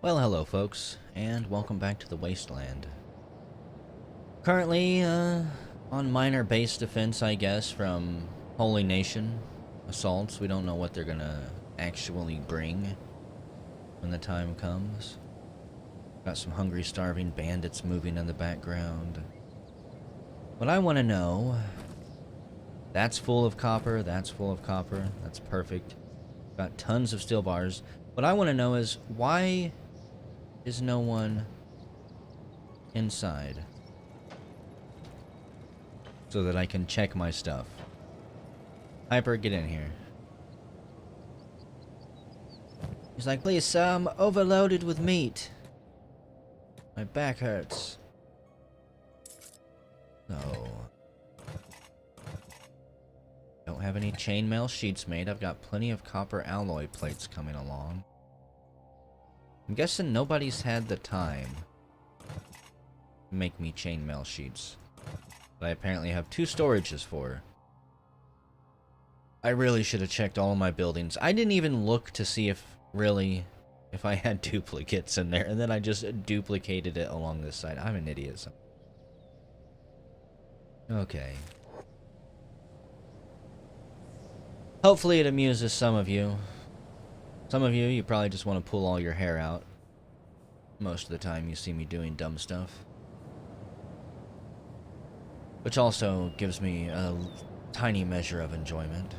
Well, hello folks, and welcome back to the Wasteland. Currently, on minor base defense, I guess, from Holy Nation assaults. We don't know what they're gonna actually bring when the time comes. Got some hungry, starving bandits moving in the background. What I want to know... That's full of copper, that's full of copper, that's perfect. Got tons of steel bars. What I want to know is, why is no one inside so that I can check my stuff? Hyper, get in here. He's like, please sir, I'm overloaded with meat. My back hurts. No. Don't have any chainmail sheets made. I've got plenty of copper alloy plates coming along. I'm guessing nobody's had the time to make me chainmail sheets that I apparently have 2 storages for. I really should have checked all of my buildings. I didn't even look to see if I had duplicates in there, and then I just duplicated it along this side. I'm an idiot. Okay. Hopefully it amuses some of you. Some of you, you probably just want to pull all your hair out. Most of the time you see me doing dumb stuff. Which also gives me a tiny measure of enjoyment.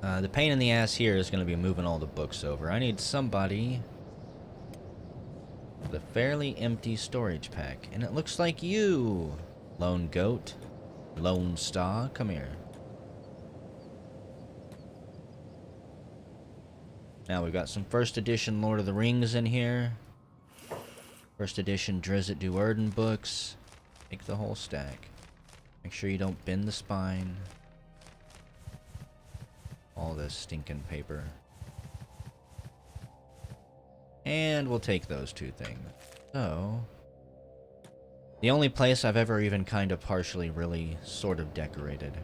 The pain in the ass here is going to be moving all the books over. I need somebody with a fairly empty storage pack. And it looks like you, Lone Goat, Lone Star, come here. Now we've got some first edition Lord of the Rings in here. First edition Drizzt Do'Urden books. Take the whole stack. Make sure you don't bend the spine. All this stinking paper. And we'll take those 2 things. So, the only place I've ever even kind of partially really sort of decorated.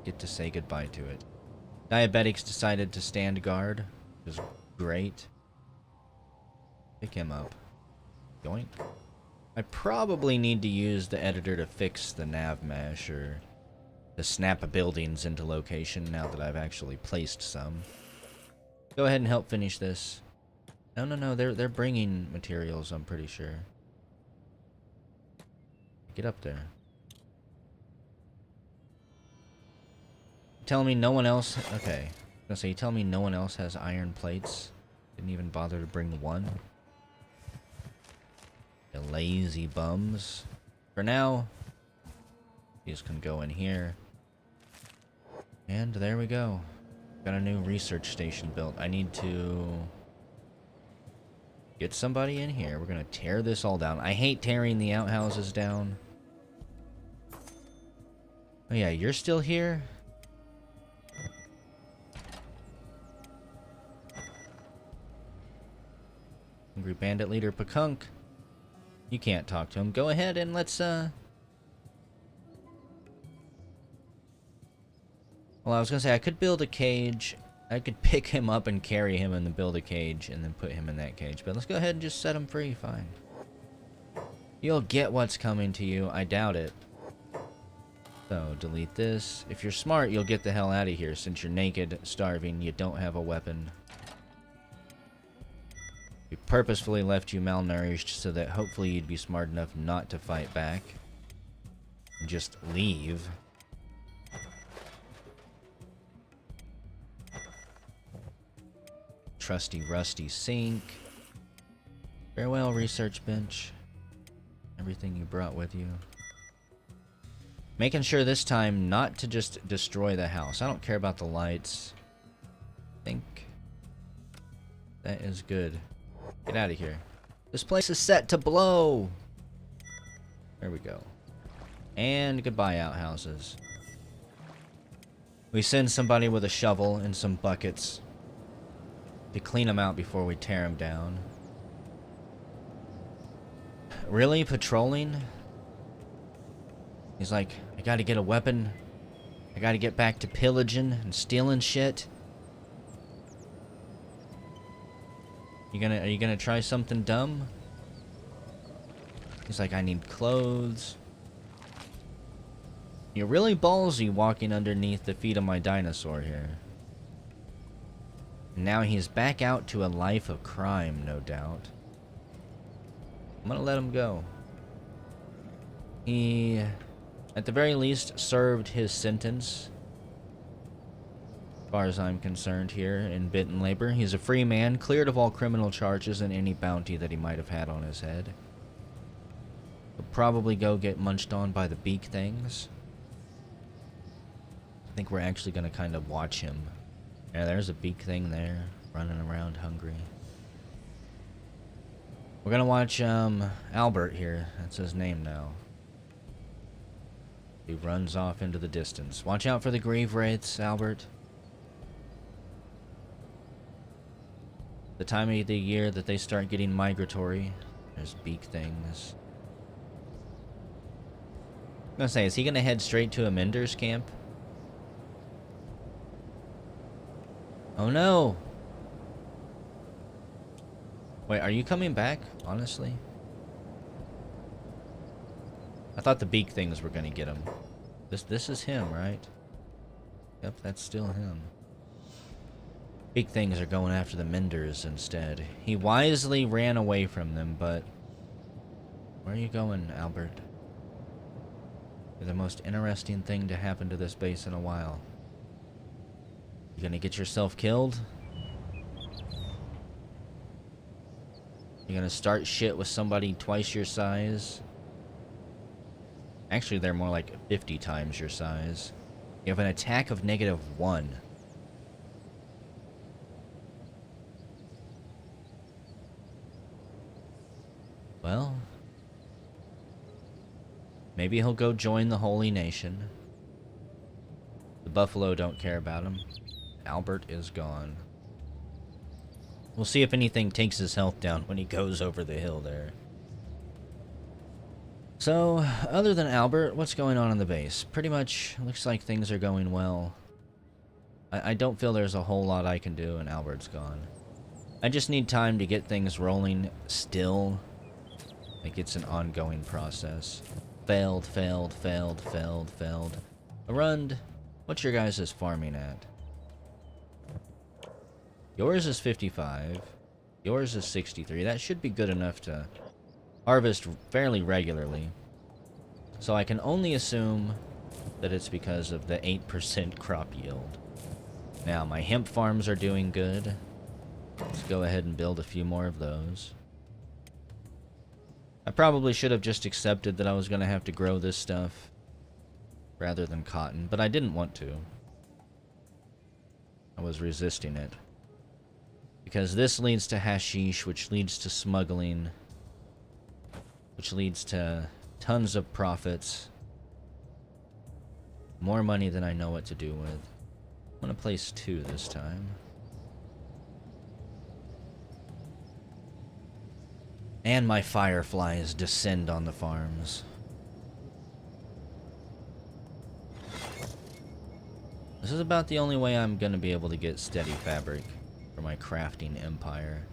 Get to say goodbye to it. Diabetics decided to stand guard, which is great. Pick him up. Yoink. I probably need to use the editor to fix the nav mesh or to snap buildings into location now that I've actually placed some. Go ahead and help finish this. No, they're bringing materials, I'm pretty sure. Get up there. Tell me no one else... Okay. I was gonna say, you tell me no one else has iron plates? Didn't even bother to bring one? You lazy bums. For now, these can go in here. And there we go. Got a new research station built. I need to get somebody in here. We're gonna tear this all down. I hate tearing the outhouses down. Oh yeah, you're still here? Hungry Bandit Leader Pakunk. You can't talk to him. Go ahead and let's, Well, I was gonna say, I could build a cage. I could pick him up and carry him and then build a cage and then put him in that cage. But let's go ahead and just set him free. Fine. You'll get what's coming to you. I doubt it. So, delete this. If you're smart, you'll get the hell out of here. Since you're naked, starving, you don't have a weapon. We purposefully left you malnourished so that hopefully you'd be smart enough not to fight back. And just leave. Trusty rusty sink. Farewell research bench. Everything you brought with you. Making sure this time not to just destroy the house. I don't care about the lights. I think that is good. Get out of here. This place is set to blow. There we go. And goodbye, outhouses. We send somebody with a shovel and some buckets to clean them out before we tear them down. Really? Patrolling? He's like, I gotta get a weapon. I gotta get back to pillaging and stealing shit. Are you gonna try something dumb? He's like, I need clothes. You're really ballsy walking underneath the feet of my dinosaur here. Now he's back out to a life of crime, no doubt. I'm gonna let him go. He, at the very least, served his sentence. As far as I'm concerned here in Bitten Labor. He's a free man, cleared of all criminal charges and any bounty that he might have had on his head. He'll probably go get munched on by the beak things. I think we're actually gonna kind of watch him. Yeah, there's a beak thing there, running around hungry. We're gonna watch Albert here. That's his name now. He runs off into the distance. Watch out for the grave wraiths, Albert. The time of the year that they start getting migratory, there's beak things. I'm gonna say, is he gonna head straight to a Mender's camp? Oh no! Wait, are you coming back? Honestly? I thought the beak things were gonna get him. This is him, right? Yep, that's still him. Beak things are going after the Menders instead. He wisely ran away from them, but... Where are you going, Albert? You're the most interesting thing to happen to this base in a while. You gonna get yourself killed? You gonna start shit with somebody twice your size? Actually, they're more like 50 times your size. You have an attack of -1. Well, maybe he'll go join the Holy Nation. The Buffalo don't care about him. Albert is gone. We'll see if anything takes his health down when he goes over the hill there. So, other than Albert, what's going on in the base? Pretty much looks like things are going well. I don't feel there's a whole lot I can do and Albert's gone. I just need time to get things rolling still. Like it's an ongoing process. Failed, failed, failed, failed, failed. Arund, what's your guys' farming at? Yours is 55. Yours is 63. That should be good enough to harvest fairly regularly. So I can only assume that it's because of the 8% crop yield. Now, my hemp farms are doing good. Let's go ahead and build a few more of those. I probably should have just accepted that I was going to have to grow this stuff rather than cotton, but I didn't want to. I was resisting it. Because this leads to hashish, which leads to smuggling, which leads to tons of profits. More money than I know what to do with. I'm going to place 2 this time. And my fireflies descend on the farms. This is about the only way I'm going to be able to get steady fabric for my crafting empire.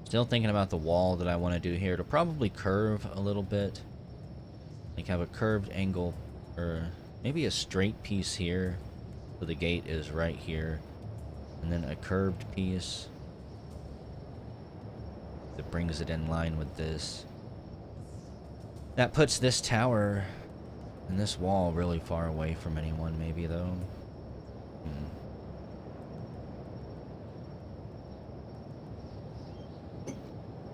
Still thinking about the wall that I want to do here. It'll probably curve a little bit. Like have a curved angle, or maybe a straight piece here. So the gate is right here. And then a curved piece that brings it in line with this. That puts this tower and this wall really far away from anyone, maybe, though.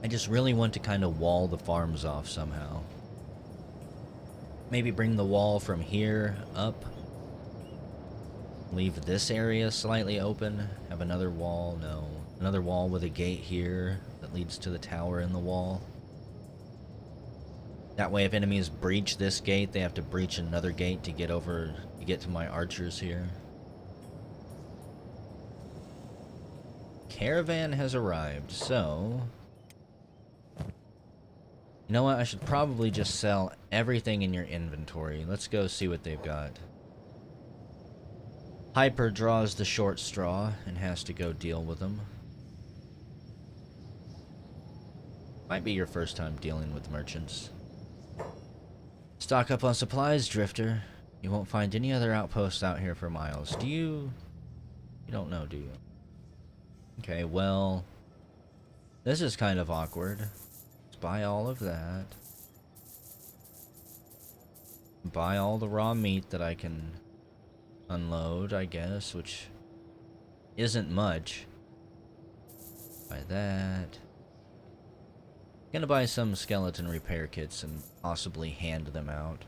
I just really want to kind of wall the farms off somehow. Maybe bring the wall from here up. Leave this area slightly open. Have another wall. No. Another wall with a gate here that leads to the tower in the wall. That way if enemies breach this gate, they have to breach another gate to get over, to get to my archers here. Caravan has arrived, so... You know what? I should probably just sell everything in your inventory. Let's go see what they've got. Hyper draws the short straw and has to go deal with them. Might be your first time dealing with merchants. Stock up on supplies, Drifter. You won't find any other outposts out here for miles. Do you... You don't know, do you? Okay, well... This is kind of awkward. Let's buy all of that. Buy all the raw meat that I can unload, I guess, which isn't much. Buy that. Gonna buy some skeleton repair kits and possibly hand them out.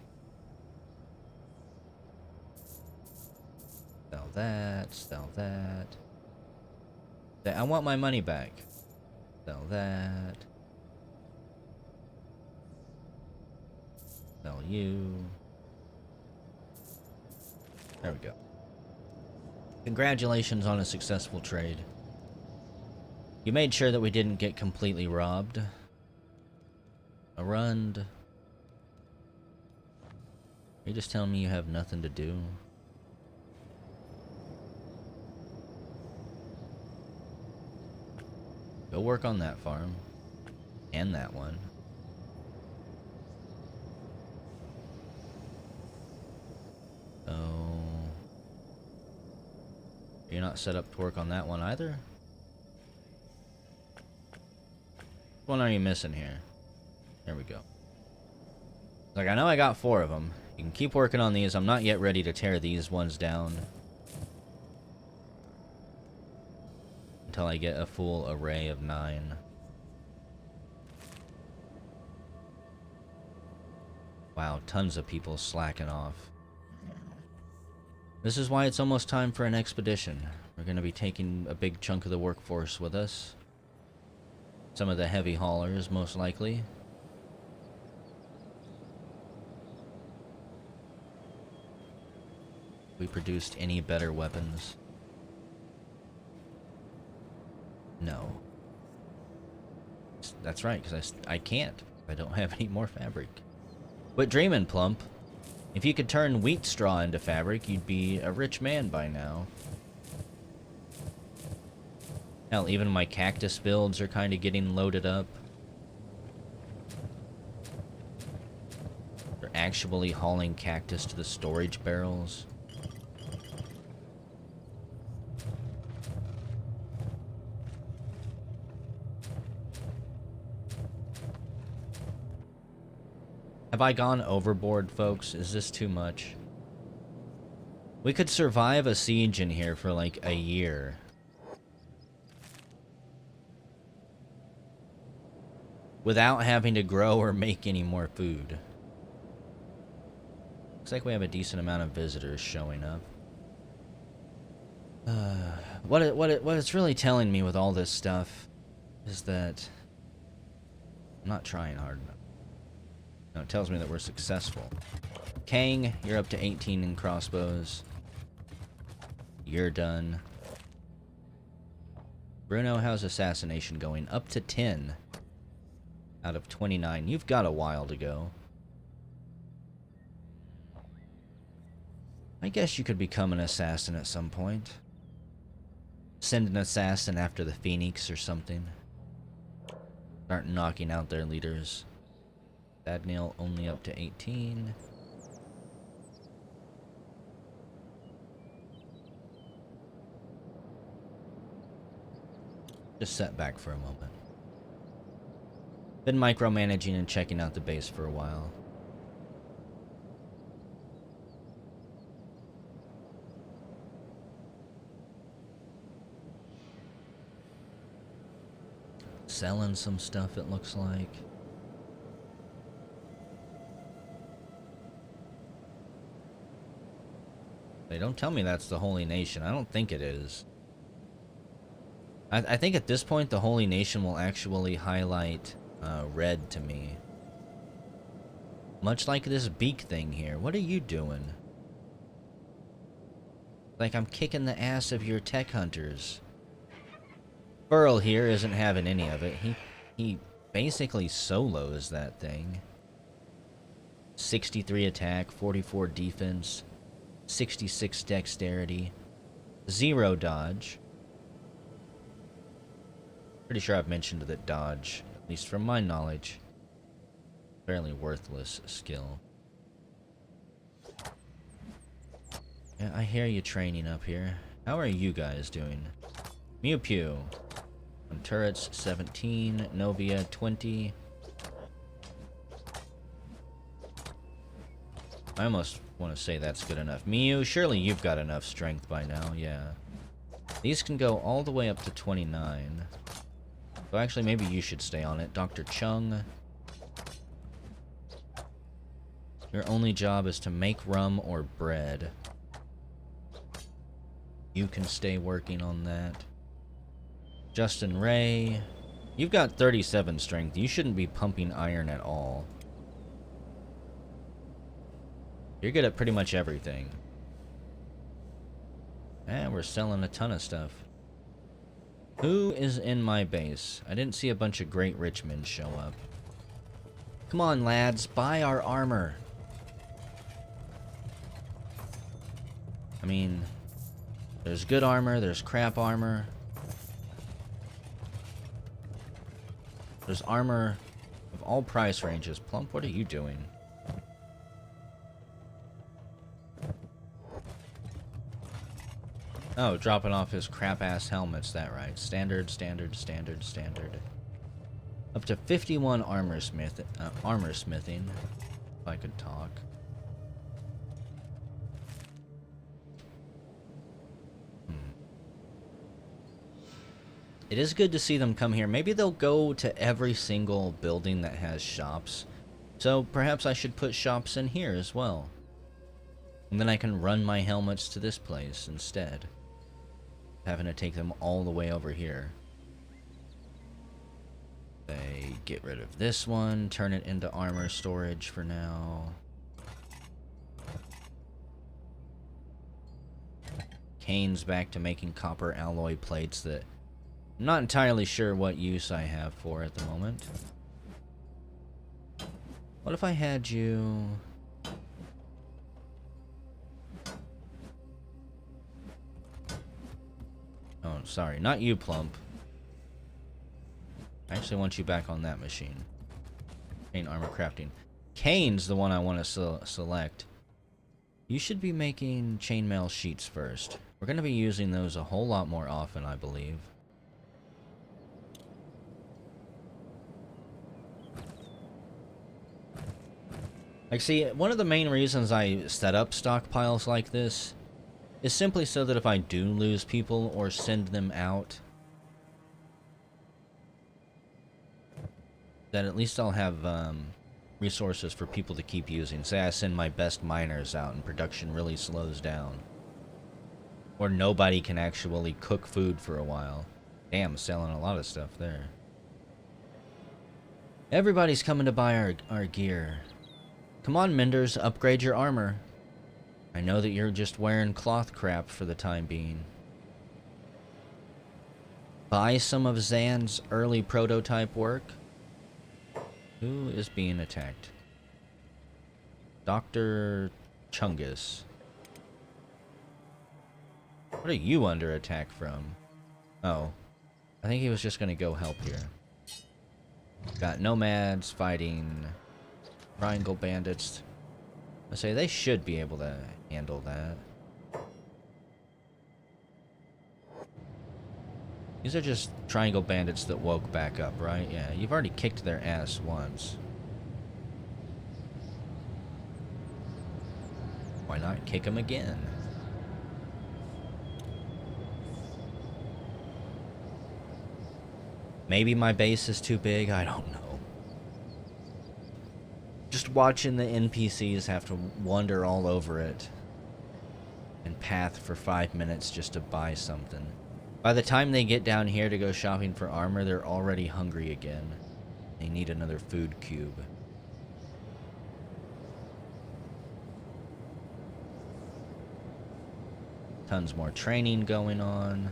Sell that, sell that. I want my money back. Sell that. Sell you. There we go. Congratulations on a successful trade. You made sure that we didn't get completely robbed. Arund. Are you just telling me you have nothing to do? Go work on that farm. And that one. So... You're not set up to work on that one either? Which one are you missing here? There we go. Like, I know I got 4 of them. You can keep working on these. I'm not yet ready to tear these ones down. Until I get a full array of 9. Wow, tons of people slacking off. This is why it's almost time for an expedition. We're going to be taking a big chunk of the workforce with us. Some of the heavy haulers, most likely. We produced any better weapons? No. That's right, because I can't. I don't have any more fabric. Quit dreaming, Plump. If you could turn wheat straw into fabric, you'd be a rich man by now. Hell, even my cactus builds are kind of getting loaded up. They're actually hauling cactus to the storage barrels. Have I gone overboard, folks? Is this too much? We could survive a siege in here for like a year. Without having to grow or make any more food. Looks like we have a decent amount of visitors showing up. What it's really telling me with all this stuff is that I'm not trying hard enough. No, it tells me that we're successful. Kang, you're up to 18 in crossbows. You're done. Bruno, how's assassination going? Up to 10 out of 29. You've got a while to go. I guess you could become an assassin at some point. Send an assassin after the Phoenix or something. Start knocking out their leaders. Bad nail only up to 18. Just set back for a moment. Been micromanaging and checking out the base for a while. Selling some stuff, it looks like. They don't tell me that's the Holy Nation. I don't think it is. I think at this point the Holy Nation will actually highlight red to me. Much like this beak thing here. What are you doing? Like I'm kicking the ass of your tech hunters. Burl here isn't having any of it. He basically solos that thing. 63 attack, 44 defense, 66 dexterity, 0 dodge. Pretty sure I've mentioned that dodge, at least from my knowledge, fairly worthless skill. Yeah, I hear you training up here. How are you guys doing? Mew Pew. On turrets, 17. Novia, 20. I almost want to say that's good enough. Mew, surely you've got enough strength by now, yeah. These can go all the way up to 29. So actually, maybe you should stay on it. Dr. Chung. Your only job is to make rum or bread. You can stay working on that. Justin Ray. You've got 37 strength. You shouldn't be pumping iron at all. You're good at pretty much everything. And we're selling a ton of stuff. Who is in my base? I didn't see a bunch of Great Richmond show up. Come on, lads. Buy our armor. I mean, there's good armor. There's crap armor. There's armor of all price ranges. Plump, what are you doing? Oh, dropping off his crap-ass helmets, that right. Standard, standard, standard, standard. Up to 51 armor smithing, if I could talk. It is good to see them come here. Maybe they'll go to every single building that has shops. So perhaps I should put shops in here as well. And then I can run my helmets to this place instead. Having to take them all the way over here. They get rid of this one, turn it into armor storage for now. Kane's back to making copper alloy plates that I'm not entirely sure what use I have for at the moment. What if I had you... Oh, sorry, not you, Plump. I actually want you back on that machine. Kane armor crafting. Kane's the one I want to select. You should be making chainmail sheets first. We're going to be using those a whole lot more often, I believe. Like, see, one of the main reasons I set up stockpiles like this is simply so that if I do lose people or send them out, that at least I'll have resources for people to keep using. Say I send my best miners out and production really slows down. Or nobody can actually cook food for a while. Damn, selling a lot of stuff there. Everybody's coming to buy our gear. Come on, Menders, upgrade your armor. I know that you're just wearing cloth crap for the time being. Buy some of Zan's early prototype work. Who is being attacked? Dr. Chungus. What are you under attack from? Oh. I think he was just gonna go help here. Got nomads fighting triangle bandits. I say they should be able to handle that. These are just triangle bandits that woke back up, right? Yeah, you've already kicked their ass once. Why not kick them again? Maybe my base is too big, I don't know. Just watching the NPCs have to wander all over it and path for 5 minutes just to buy something. By the time they get down here to go shopping for armor, they're already hungry again. They need another food cube. Tons more training going on.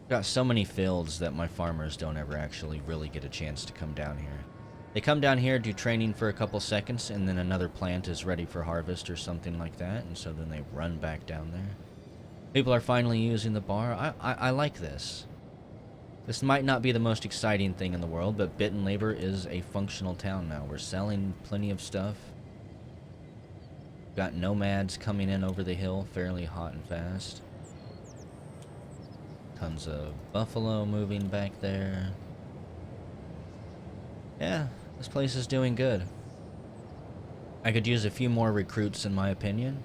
Got so many fields that my farmers don't ever actually really get a chance to come down here. They come down here, do training for a couple seconds, and then another plant is ready for harvest or something like that, and so then they run back down there. People are finally using the bar. I like this. This might not be the most exciting thing in the world, but Bitten Labor is a functional town now. We're selling plenty of stuff. Got nomads coming in over the hill fairly hot and fast. Tons of buffalo moving back there. Yeah, this place is doing good. I could use a few more recruits in my opinion.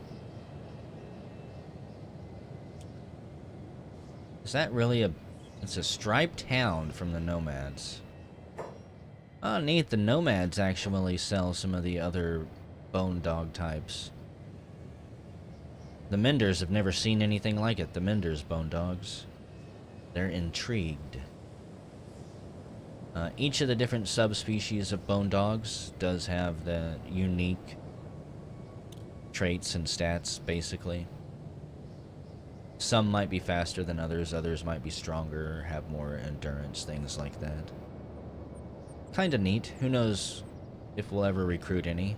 Is that really a... It's a striped hound from the nomads. Oh, neat. The nomads actually sell some of the other bone dog types. The Menders have never seen anything like it. The Menders bone dogs. They're intrigued. Each of the different subspecies of bone dogs does have the unique traits and stats, basically. Some might be faster than others, others might be stronger, have more endurance, things like that. Kinda neat. Who knows if we'll ever recruit any.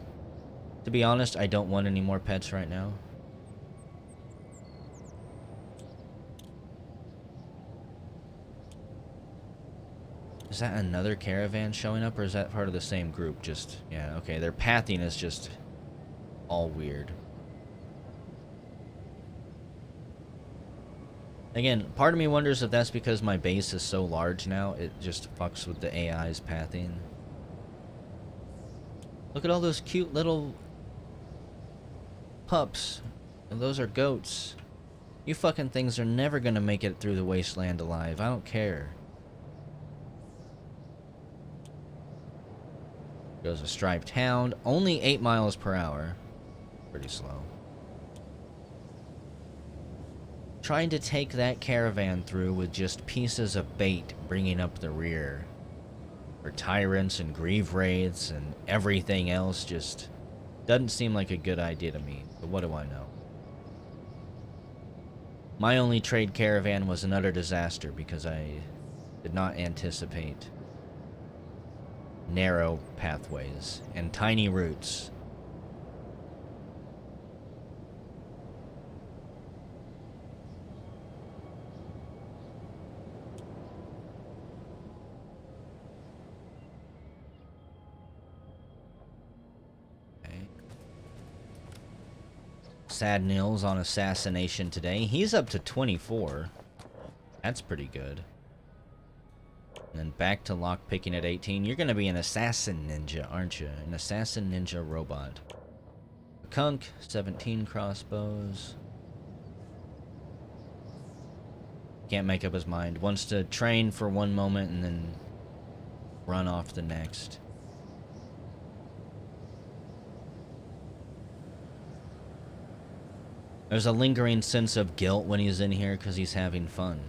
To be honest, I don't want any more pets right now. Is that another caravan showing up, or is that part of the same group? Just, yeah, okay, their pathing is just all weird. Again, part of me wonders if that's because my base is so large now, it just fucks with the AI's pathing. Look at all those cute little pups. And those are goats. You fucking things are never gonna make it through the wasteland alive. I don't care. Goes a striped hound. Only 8 miles per hour. Pretty slow. Trying to take that caravan through with just pieces of bait bringing up the rear. For tyrants and grieve wraiths and everything else just doesn't seem like a good idea to me. But what do I know? My only trade caravan was an utter disaster because I did not anticipate narrow pathways and tiny routes. Okay. Sad Nils on assassination today. He's up to 24. That's pretty good. And then back to lockpicking at 18. You're gonna be an assassin ninja, aren't you? An assassin ninja robot. Kunk, 17 crossbows. Can't make up his mind. Wants to train for one moment and then run off the next. There's a lingering sense of guilt when he's in here because he's having fun.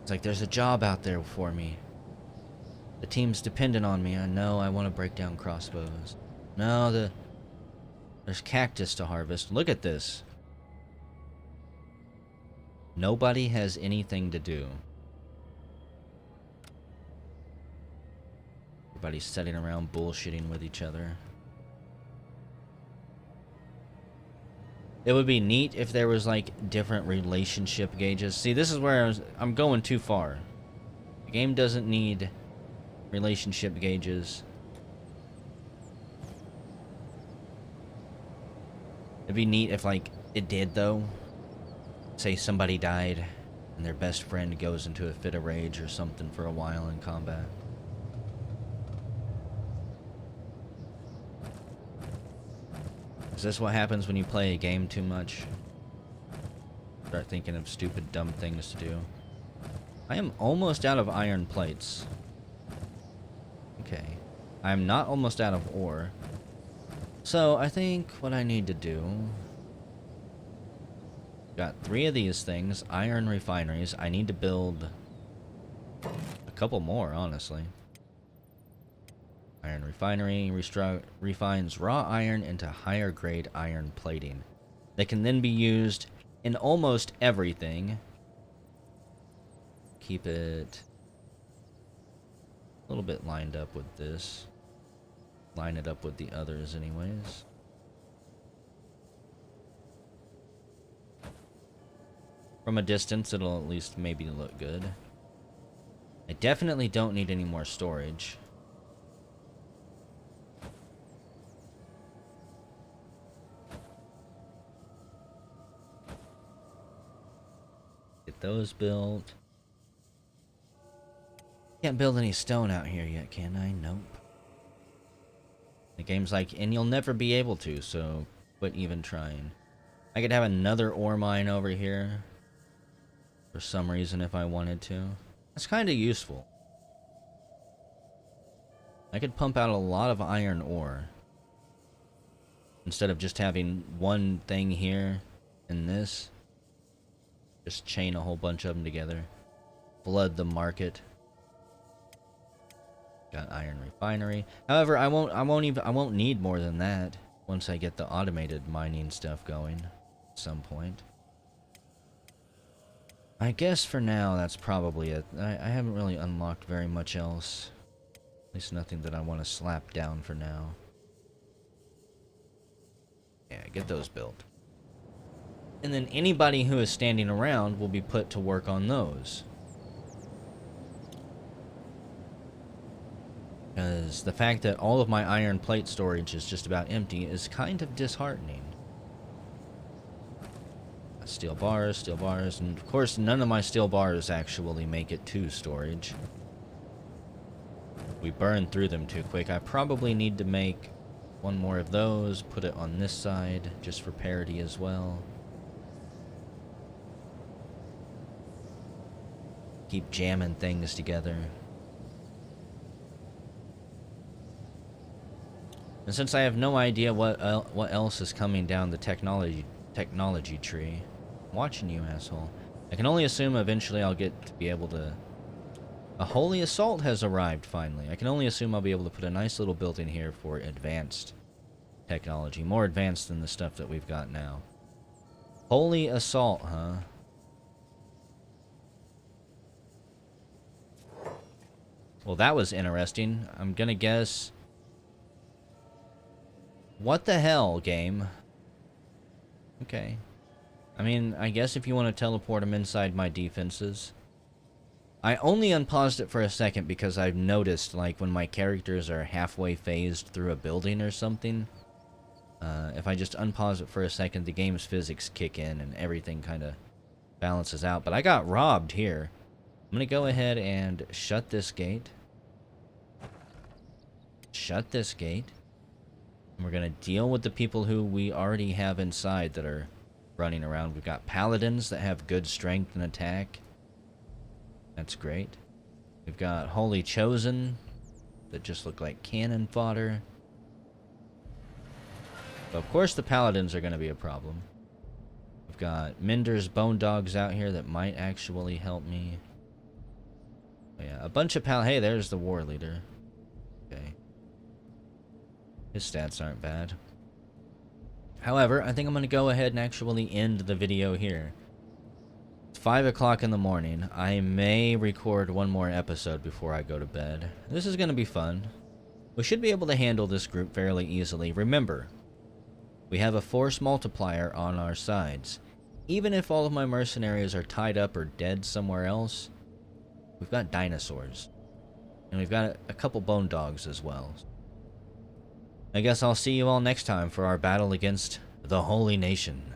It's like, there's a job out there for me. The team's dependent on me. I know I want to break down crossbows. No, there's cactus to harvest. Look at this. Nobody has anything to do. Everybody's sitting around bullshitting with each other. It would be neat if there was like different relationship gauges. See, this is where I'm going too far. The game doesn't need relationship gauges. It'd be neat if like it did though. Say somebody died and their best friend goes into a fit of rage or something for a while in combat. Is this what happens when you play a game too much? Start thinking of stupid, dumb things to do. I am almost out of iron plates. Okay. I am not almost out of ore. So, I think what I need to do... Got 3 of these things. Iron refineries. I need to build a couple more, honestly. Iron refinery refines raw iron into higher grade iron plating. They can then be used in almost everything. Keep it a little bit lined up with this. line it up with the others anyways. From a distance, it'll at least maybe look good. I definitely don't need any more storage. Get those built. Can't build any stone out here yet, can I? Nope. The game's like, and you'll never be able to, so quit even trying. I could have another ore mine over here for some reason if I wanted to. That's kind of useful. I could pump out a lot of iron ore instead of just having one thing here and this. Just chain a whole bunch of them together. Flood the market. Got iron refinery. However, I won't need more than that once I get the automated mining stuff going at some point. I guess for now that's probably it. I haven't really unlocked very much else. At least nothing that I want to slap down for now. Yeah, get those built. And then anybody who is standing around will be put to work on those. Because the fact that all of my iron plate storage is just about empty is kind of disheartening. Steel bars, and of course none of my steel bars actually make it to storage. We burn through them too quick. I probably need to make one more of those, put it on this side, just for parity as well. Keep jamming things together. And since I have no idea what else is coming down the technology tree, I'm watching you, asshole. I can only assume eventually I'll get to be able to... A holy assault has arrived finally. I can only assume I'll be able to put a nice little building here for advanced technology. More advanced than the stuff that we've got now. Holy assault, huh? Well, that was interesting. I'm gonna guess... What the hell, game? Okay. I mean, I guess if you want to teleport them inside my defenses. I only unpaused it for a second because I've noticed, like, when my characters are halfway phased through a building or something, if I just unpause it for a second, the game's physics kick in and everything kind of balances out. But I got robbed here. I'm going to go ahead and shut this gate. Shut this gate. And we're going to deal with the people who we already have inside that are running around. We've got paladins that have good strength and attack. That's great. We've got Holy Chosen that just look like cannon fodder. So of course the paladins are going to be a problem. We've got Minder's Bone Dogs out here that might actually help me. Oh yeah, a bunch of Hey, there's the war leader. Okay. His stats aren't bad. However, I think I'm going to go ahead and actually end the video here. It's 5 o'clock in the morning. I may record one more episode before I go to bed. This is going to be fun. We should be able to handle this group fairly easily. Remember, we have a force multiplier on our sides. Even if all of my mercenaries are tied up or dead somewhere else, we've got dinosaurs. And we've got a couple bone dogs as well. I guess I'll see you all next time for our battle against the Holy Nation.